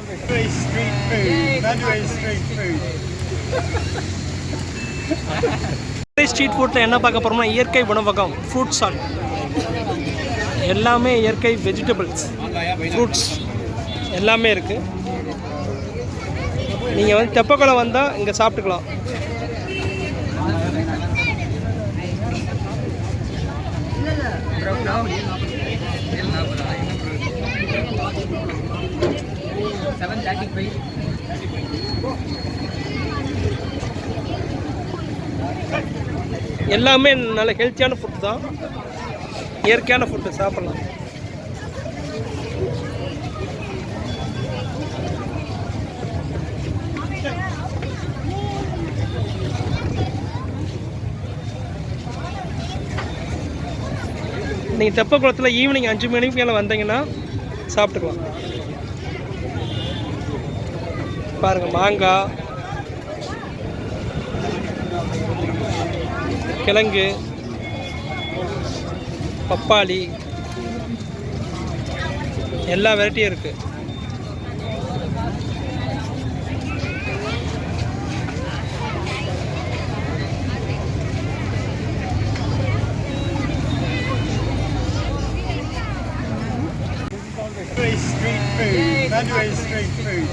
Madurai Street Food. Madurai Street Food. Street ஃபுட்டில் என்ன பார்க்க போகிறோம்னா இயற்கை உணவகம், ஃப்ரூட் ஸ்டால். எல்லாமே இயற்கை வெஜிடபிள்ஸ், ஃப்ரூட்ஸ் எல்லாமே இருக்குது. நீங்கள் வந்து தெப்பக்குளம் வந்தால் இங்கே சாப்பிட்டுக்கலாம். எல்லாமே நல்ல ஹெல்த்தியான ஃபுட் தான், இயற்கையான ஃபுட்டு சாப்பிடலாம். நீங்கள் தெப்பக்குளத்தில் ஈவினிங் 5 மணிக்கு மேலே வந்தீங்கன்னா சாப்பிட்டுக்கலாம். பாருங்கள், மாங்காய், கிழங்கு, பப்பாளி, எல்லா வெரைட்டியும் இருக்குது. Madurai Street Food. Madurai Street Food.